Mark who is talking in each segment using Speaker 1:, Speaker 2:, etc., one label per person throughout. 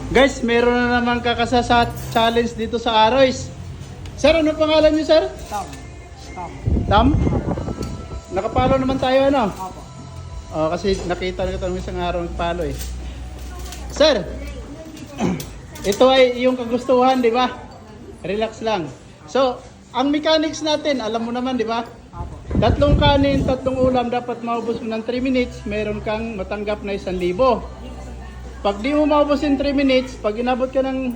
Speaker 1: Guys, meron na naman kakasasat challenge dito sa Aroys. Sir, ano pangalan niyo, sir?
Speaker 2: Tam. Tam.
Speaker 1: Tam? Nakapalo naman tayo, ano?
Speaker 2: Apo.
Speaker 1: Oh, kasi nakita na kita ng isang araw nagpalo eh. Sir, ito ay yung kagustuhan, di ba? Relax lang. So, ang mechanics natin, alam mo naman, di ba?
Speaker 2: Apo.
Speaker 1: Tatlong kanin, tatlong ulam, dapat maubos mo ng 3 minutes, meron kang matanggap na 1,000. Pag di mo maubos in 3 minutes, pag inabot ka ng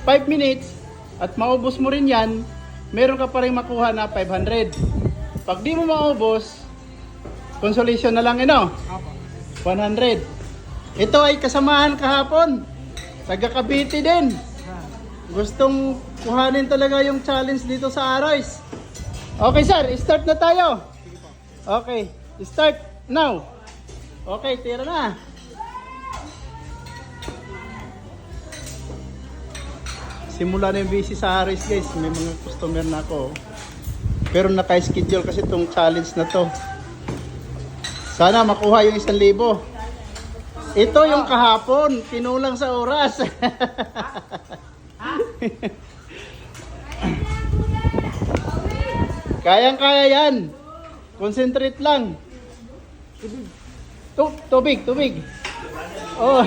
Speaker 1: 5 minutes, at maubos mo rin yan, meron ka pa rin makuha na 500. Pag di mo maubos, consolation na lang,
Speaker 2: Apo.
Speaker 1: 100. Ito ay kasamahan kahapon. Taga Cavite din. Gustong kuhanin talaga yung challenge dito sa Aroys. Okay sir, start na tayo. Okay, start now. Okay, tira na. Simula na yung busy sa Aroys guys. May mga customer na ako. Pero naka-schedule kasi itong challenge na to. Sana makuha yung 1,000. Ito yung kahapon, kinulang sa oras. Kayang-kaya yan. Concentrate lang. Tubig. Oh.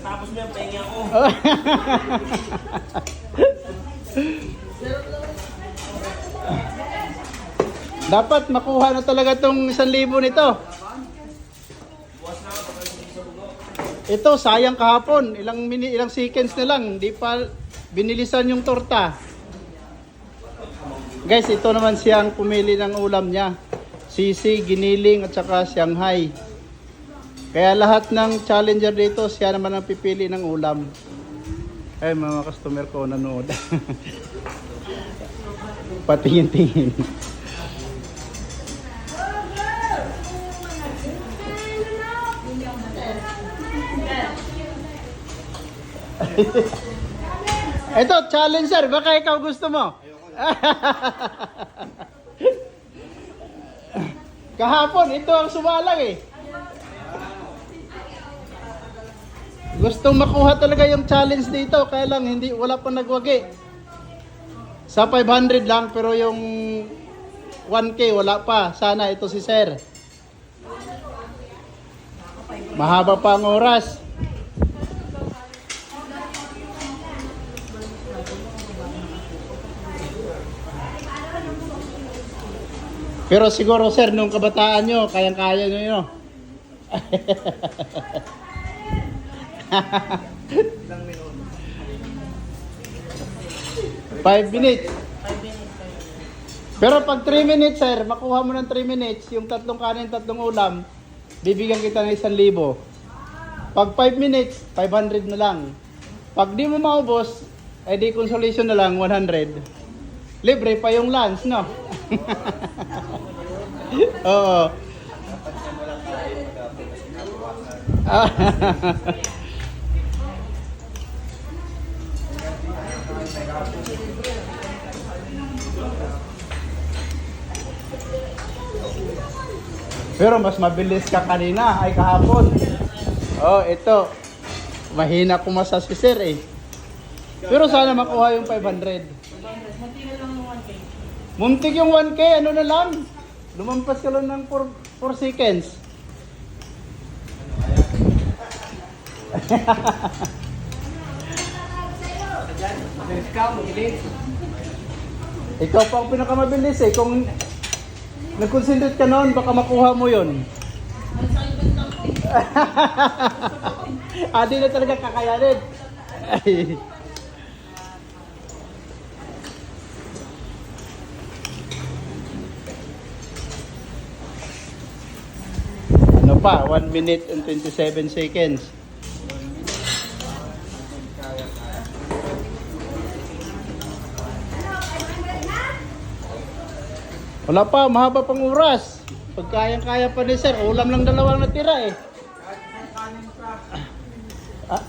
Speaker 2: Tapos mo yung pengi ako.
Speaker 1: Dapat makuha na talaga tong 1,000 nito. Ito, sayang kahapon. Ilang seconds na lang. Hindi pa binilisan yung torta. Guys, ito naman siyang pumili ng ulam niya. Sisi, giniling, at saka Shanghai. Kaya lahat ng challenger dito, siya naman ang pipili ng ulam. Ay, mga customer ko nanood. Patingin-tingin. Ito, challenger, baka ikaw gusto mo. Kahapon, ito ang sumalang eh. Gustong makuha talaga yung challenge dito, kaya lang wala pa nagwagi. Sa 500 lang, pero yung 1K wala pa. Sana ito si Sir. Mahaba pa ang oras. Pero siguro sir, nung kabataan nyo, kayang-kaya nyo yun. 5 minutes. Pero pag 3 minutes sir, makuha mo ng 3 minutes, yung tatlong kanin, tatlong ulam, bibigyan kita ng 1,000. Pag 5 minutes, 500 na lang. Pag di mo maubos, di consolation na lang, 100. Libre pa yung lunch, no? Oo. Pero mas mabilis ka kanina, ay kahapon. Oh, ito. Mahina kumasa si Sir eh. Pero sana makuha yung 500. Muntik yung 1K, ano na lang? Lumampas ka lang ng 4 seconds. Ikaw pa ang pinakamabilis eh. Kung nag-concentrate ka noon, baka makuha mo yun. Di na talaga kakayanin. Ano pa? 1 minute and 27 seconds. Wala pa, mahaba pang oras. Pag kayang-kaya pa ni Sir, ulam lang dalawang natira eh.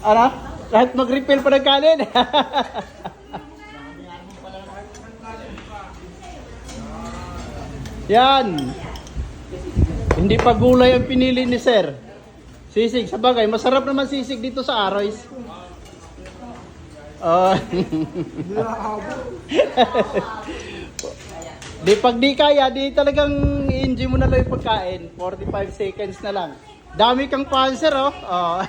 Speaker 1: Ano? Kahit mag-refill pa ng kanin. Yan. Hindi pa gulay ang pinili ni Sir. Sisig, sa bagay, masarap naman sisig dito sa Aroys. Oh. Di pag di kaya, di talagang i-enjoy mo na lang yung pagkain. 45 seconds na lang. Dami kang panser, oh. Oh.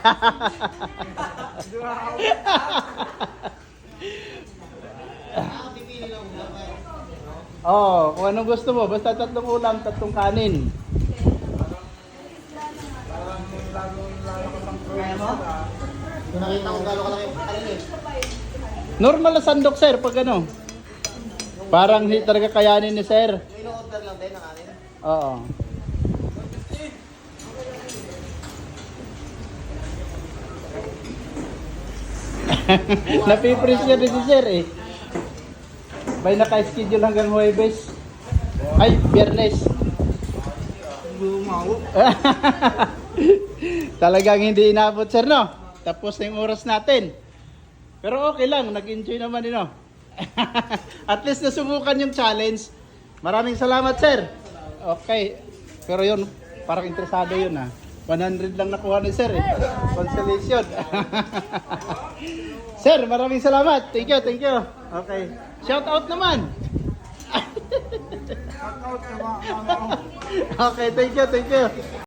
Speaker 1: Oh, kung anong gusto mo, basta 3 ulam, 3 kanin.
Speaker 3: Nakita ko gano'n kalaki yung kanin eh.
Speaker 1: Normal na sandok, sir, pag ano. Parang hindi talaga kayanin ni sir.
Speaker 3: Yung ino-order lang din ng kanin.
Speaker 1: Oo. Napipress niya din si sir eh. May naka-schedule hanggang Huwebes. Ay, Biyernes. Talagang hindi inabot sir, no? Tapos na yung oras natin. Pero okay lang, nag-enjoy naman din, no? At least nasubukan yung challenge. Maraming salamat, sir. Okay. Pero yun, parang interesado yun, ha? 100 lang nakuha ni sir, eh. Consolation. Sir, maraming salamat. Thank you, thank you. Okay. Shout out naman. Okay, thank you, thank you.